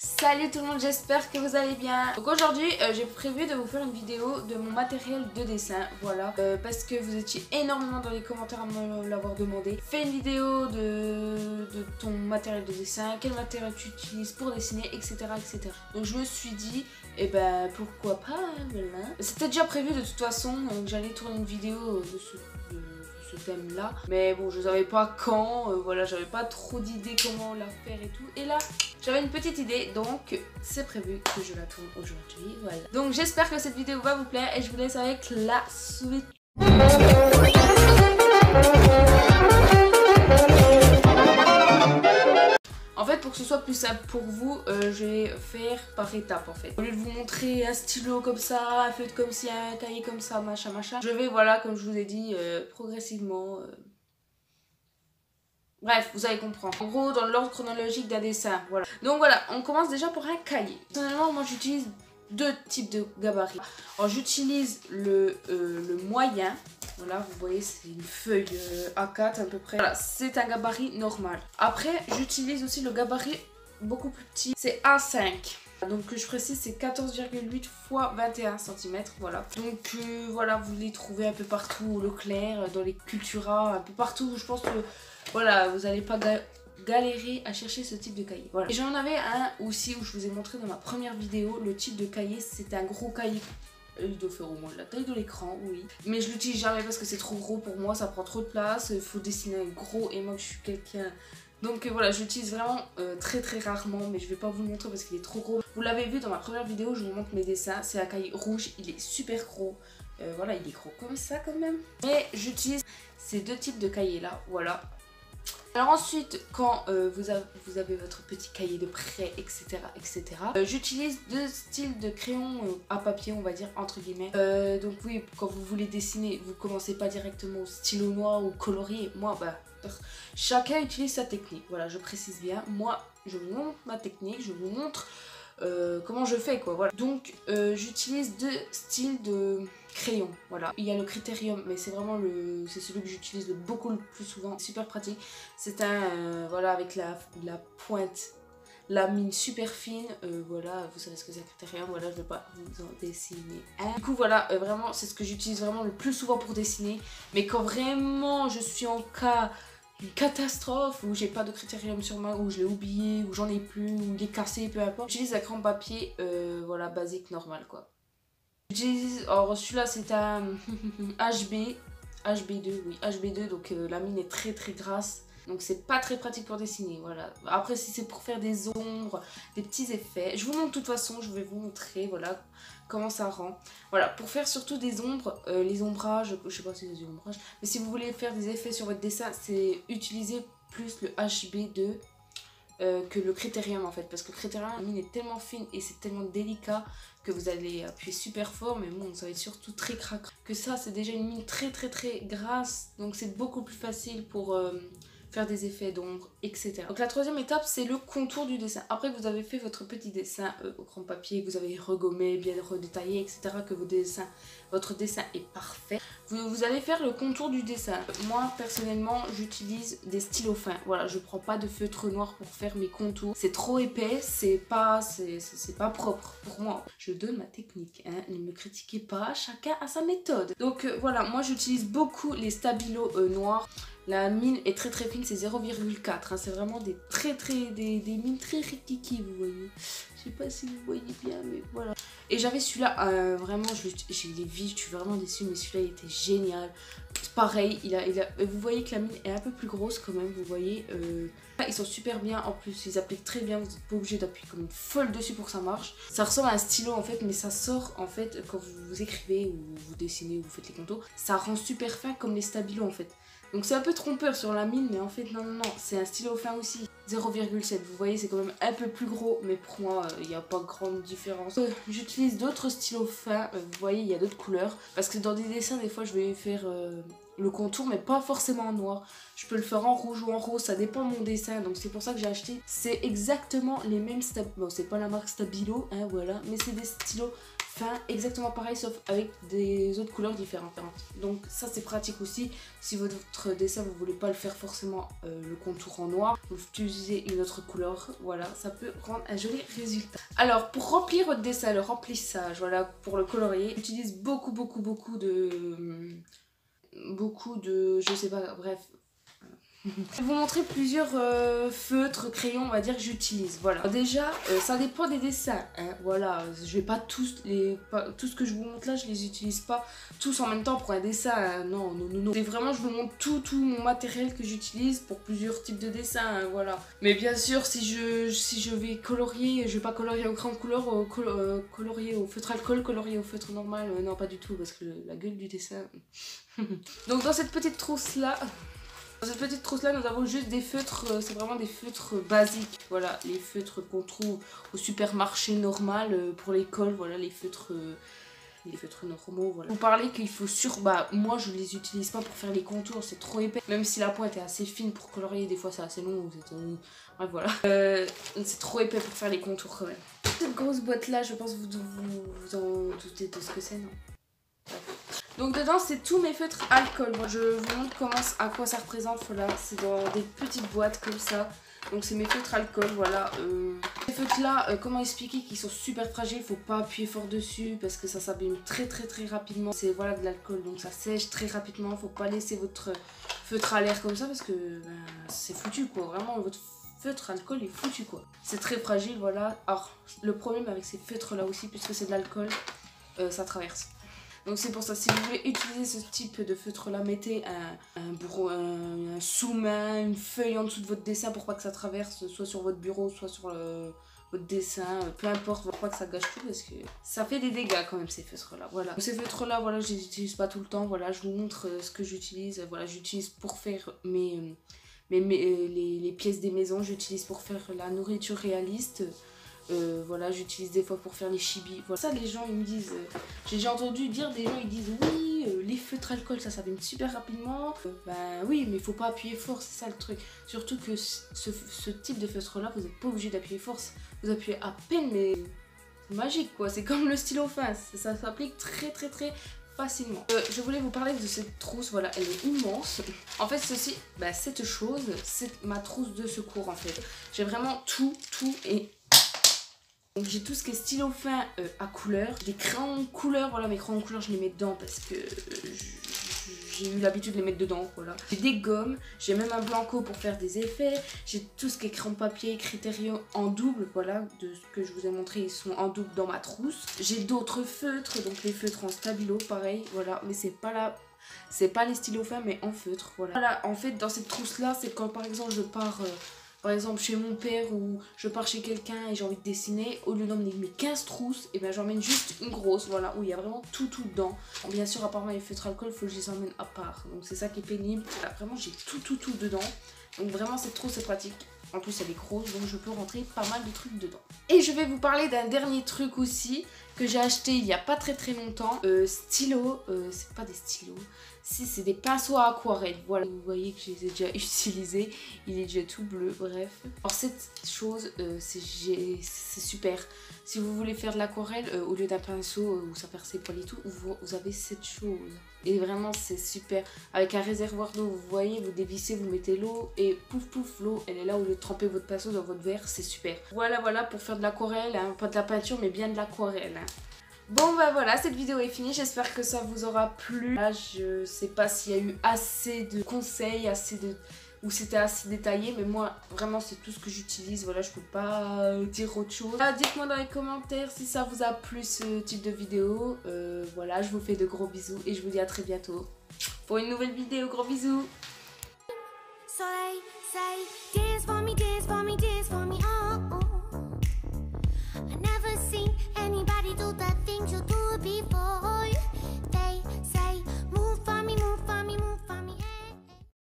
Salut tout le monde, j'espère que vous allez bien. Donc aujourd'hui j'ai prévu de vous faire une vidéo de mon matériel de dessin. Voilà, parce que vous étiez énormément dans les commentaires à me l'avoir demandé. Fais une vidéo de ton matériel de dessin, quel matériel tu utilises pour dessiner, etc. etc. Donc je me suis dit, et ben pourquoi pas, hein, voilà. C'était déjà prévu de toute façon que j'allais tourner une vidéo de ce thème là, mais bon je savais pas quand, voilà, j'avais pas trop d'idées comment la faire et tout, et là j'avais une petite idée, donc c'est prévu que je la tourne aujourd'hui, voilà. Donc j'espère que cette vidéo va vous plaire et je vous laisse avec la suite. En fait, pour que ce soit plus simple pour vous, je vais faire par étapes en fait. Au lieu de vous montrer un stylo comme ça, un feutre comme ci, un cahier comme ça, machin machin, je vais, voilà, comme je vous ai dit, progressivement... Bref, vous allez comprendre. En gros, dans l'ordre chronologique d'un dessin, voilà. Donc voilà, on commence déjà pour un cahier. Personnellement, moi j'utilise deux types de gabarits. Alors j'utilise le moyen. Voilà, vous voyez, c'est une feuille A4 à peu près. Voilà, c'est un gabarit normal. Après, j'utilise aussi le gabarit beaucoup plus petit. C'est A5. Donc je précise, c'est 14,8 x 21 cm, voilà. Donc voilà, vous les trouvez un peu partout au Leclerc, dans les Cultura, un peu partout. Je pense que voilà, vous n'allez pas galérer à chercher ce type de cahier. Voilà. Et j'en avais un aussi où je vous ai montré dans ma première vidéo. Le type de cahier, c'est un gros cahier. Il doit faire au moins la taille de l'écran, oui. Mais je l'utilise jamais parce que c'est trop gros pour moi, ça prend trop de place. Il faut dessiner un gros et moi je suis quelqu'un... Donc voilà, j'utilise vraiment très rarement, mais je vais pas vous le montrer parce qu'il est trop gros. Vous l'avez vu dans ma première vidéo, je vous montre mes dessins. C'est un cahier rouge, il est super gros. Voilà, il est gros comme ça quand même. Mais j'utilise ces deux types de cahiers là, voilà. Alors ensuite, quand vous avez votre petit cahier de prêt, etc. j'utilise deux styles de crayons à papier, on va dire, entre guillemets. Donc oui, quand vous voulez dessiner, vous commencez pas directement au stylo noir ou colorié. Moi, bah, chacun utilise sa technique. Voilà, je précise bien. Moi, je vous montre ma technique, je vous montre comment je fais, quoi. Voilà. Donc, j'utilise deux styles de crayon, voilà. Il y a le Critérium, mais c'est vraiment c'est celui que j'utilise beaucoup le plus souvent, super pratique. C'est un, voilà, avec la pointe, la mine super fine, voilà, vous savez ce que c'est un Critérium, voilà, je vais pas vous en dessiner un. Du coup, voilà, vraiment, c'est ce que j'utilise vraiment le plus souvent pour dessiner, mais quand vraiment je suis en cas... une catastrophe où j'ai pas de Critérium sur moi, où je l'ai oublié, où j'en ai plus, où il est cassé, peu importe. J'utilise un crayon papier, voilà, basique, normal, quoi. J'utilise, alors celui-là c'est un HB2, oui, HB2, donc la mine est très grasse. Donc c'est pas très pratique pour dessiner, voilà. Après si c'est pour faire des ombres, des petits effets, je vous montre de toute façon, je vais vous montrer, voilà, comment ça rend. Voilà, pour faire surtout des ombres, les ombrages, je sais pas si c'est des ombrages, mais si vous voulez faire des effets sur votre dessin, c'est utiliser plus le HB2 que le Critérium en fait, parce que le Critérium, la mine est tellement fine et c'est tellement délicat que vous allez appuyer super fort, mais bon, ça va être surtout très craquant. Que ça, c'est déjà une mine très grasse, donc c'est beaucoup plus facile pour faire des effets d'ombre, etc. Donc la troisième étape, c'est le contour du dessin. Après que vous avez fait votre petit dessin au crayon papier, que vous avez regommé, bien redétaillé, etc., que votre dessin est parfait, vous allez faire le contour du dessin. Moi, personnellement, j'utilise des stylos fins. Voilà, je prends pas de feutre noir pour faire mes contours. C'est trop épais, c'est pas propre pour moi. Je donne ma technique, hein. Ne me critiquez pas, chacun a sa méthode. Donc voilà, moi j'utilise beaucoup les stabilos noirs. La mine est très fine, c'est 0,4, hein. C'est vraiment des mines très rikiki, vous voyez. Je sais pas si vous voyez bien, mais voilà. Et j'avais celui-là, vraiment, j'ai les vis, je suis vraiment déçue, mais celui-là il était génial. Pareil, vous voyez que la mine est un peu plus grosse quand même, vous voyez. Ils sont super bien, en plus ils appliquent très bien, vous n'êtes pas obligé d'appuyer comme une folle dessus pour que ça marche. Ça ressemble à un stylo en fait, mais ça sort en fait quand vous écrivez ou vous dessinez ou vous faites les contours. Ça rend super fin comme les stabilos en fait. Donc c'est un peu trompeur sur la mine, mais en fait non, c'est un stylo fin aussi. 0,7, vous voyez, c'est quand même un peu plus gros, mais pour moi, il n'y a pas grande différence. J'utilise d'autres stylos fins, vous voyez, il y a d'autres couleurs. Parce que dans des dessins, des fois, je vais faire le contour, mais pas forcément en noir. Je peux le faire en rouge ou en rose, ça dépend de mon dessin, donc c'est pour ça que j'ai acheté. C'est exactement les mêmes stabilos, bon, c'est pas la marque Stabilo, hein, voilà, mais c'est des stylos fin, exactement pareil sauf avec des autres couleurs différentes. Donc ça c'est pratique aussi, si votre dessin vous voulez pas le faire forcément le contour en noir, vous utilisez une autre couleur, voilà, ça peut rendre un joli résultat. Alors pour remplir votre dessin, le remplissage, voilà, pour le colorier, j'utilise beaucoup de, je sais pas, bref. Je vais vous montrer plusieurs feutres, crayons, on va dire que j'utilise. Voilà. Déjà, ça dépend des dessins. Hein, voilà, je vais pas tous tout ce que je vous montre là, je les utilise pas tous en même temps pour un dessin. Hein, non. C'est vraiment, je vous montre tout mon matériel que j'utilise pour plusieurs types de dessins. Hein, voilà. Mais bien sûr, si je vais colorier, je vais pas colorier au crayon de couleur, colorier au feutre alcool, colorier au feutre normal. Non, pas du tout, parce que la gueule du dessin. Donc dans cette petite trousse là. Dans cette petite trousse là, nous avons juste des feutres, c'est vraiment des feutres basiques. Voilà, les feutres qu'on trouve au supermarché normal pour l'école, voilà, les feutres normaux, voilà. Vous parlez qu'il faut moi je les utilise pas pour faire les contours, c'est trop épais. Même si la pointe est assez fine pour colorier, des fois c'est assez long, bref voilà. C'est trop épais pour faire les contours quand même. Cette grosse boîte là, je pense que vous en doutez de ce que c'est, non? Donc dedans c'est tous mes feutres alcool. Je vous montre à quoi ça représente. Voilà, c'est dans des petites boîtes comme ça. Donc c'est mes feutres alcool, voilà. Ces feutres là, comment expliquer qu'ils sont super fragiles. Faut pas appuyer fort dessus parce que ça s'abîme très rapidement. C'est voilà de l'alcool, donc ça sèche très rapidement. Faut pas laisser votre feutre à l'air comme ça parce que c'est foutu quoi. Vraiment votre feutre alcool est foutu quoi. C'est très fragile, voilà. Alors le problème avec ces feutres là aussi, puisque c'est de l'alcool, ça traverse. Donc c'est pour ça, si vous voulez utiliser ce type de feutre là, mettez un sous-main, une feuille en dessous de votre dessin pour pas que ça traverse, soit sur votre bureau, soit sur votre dessin, peu importe, pour pas que ça gâche tout parce que ça fait des dégâts quand même ces feutres là, voilà. Donc ces feutres là, voilà, je les utilise pas tout le temps, voilà, je vous montre ce que j'utilise, voilà, j'utilise pour faire les pièces des maisons, j'utilise pour faire la nourriture réaliste. Voilà, j'utilise des fois pour faire les chibis. Voilà. Ça, les gens ils me disent, j'ai déjà entendu dire des gens ils disent oui, les feutres alcool ça s'abîme super rapidement. Ben oui, mais il faut pas appuyer fort, c'est ça le truc. Surtout que ce type de feutre là, vous n'êtes pas obligé d'appuyer fort. Vous appuyez à peine, mais c'est magique quoi. C'est comme le stylo fin, ça s'applique très facilement. Je voulais vous parler de cette trousse, voilà, elle est immense. En fait, cette chose, c'est ma trousse de secours en fait. J'ai vraiment tout et. Donc j'ai tout ce qui est stylo fin à couleur, des crayons couleur, voilà mes crayons couleur je les mets dedans parce que j'ai eu l'habitude de les mettre dedans, voilà. J'ai des gommes, j'ai même un blanco pour faire des effets, j'ai tout ce qui est crayon papier, Critérium en double, voilà, de ce que je vous ai montré, ils sont en double dans ma trousse. J'ai d'autres feutres, donc les feutres en stabilo, pareil, voilà, mais c'est pas les stylos fins mais en feutre, voilà. Voilà, en fait dans cette trousse là, c'est quand par exemple je pars... par exemple chez mon père ou je pars chez quelqu'un et j'ai envie de dessiner, au lieu d'emmener mes 15 trousses, et ben j'emmène juste une grosse, voilà, où il y a vraiment tout dedans. Bon, bien sûr, à part les feutres alcool, il faut que je les emmène à part. Donc c'est ça qui est pénible. Là, vraiment, j'ai tout dedans. Donc vraiment, cette trousse est pratique. En plus, elle est grosse, donc je peux rentrer pas mal de trucs dedans. Et je vais vous parler d'un dernier truc aussi que j'ai acheté il y a pas très longtemps. Stylo, c'est pas des stylos. Si, c'est des pinceaux à aquarelle. Voilà, vous voyez que je les ai déjà utilisés. Il est déjà tout bleu, bref. Alors cette chose, c'est super. Si vous voulez faire de l'aquarelle, au lieu d'un pinceau où ça perd ses poils et tout, vous avez cette chose. Et vraiment, c'est super. Avec un réservoir d'eau, vous voyez, vous dévissez, vous mettez l'eau et pouf, l'eau, elle est là au lieu de tremper votre pinceau dans votre verre. C'est super. Voilà, pour faire de l'aquarelle, hein, pas de la peinture, mais bien de l'aquarelle. Hein. Bon bah voilà, cette vidéo est finie, j'espère que ça vous aura plu. Là, je sais pas s'il y a eu assez de conseils, ou c'était assez détaillé, mais moi vraiment c'est tout ce que j'utilise, voilà, je peux pas dire autre chose. Dites-moi dans les commentaires si ça vous a plu ce type de vidéo. Voilà, je vous fais de gros bisous et je vous dis à très bientôt pour une nouvelle vidéo, gros bisous. So they say, dance for me, dance for me, dance for me, oh, oh. I never seen anybody do the things you do.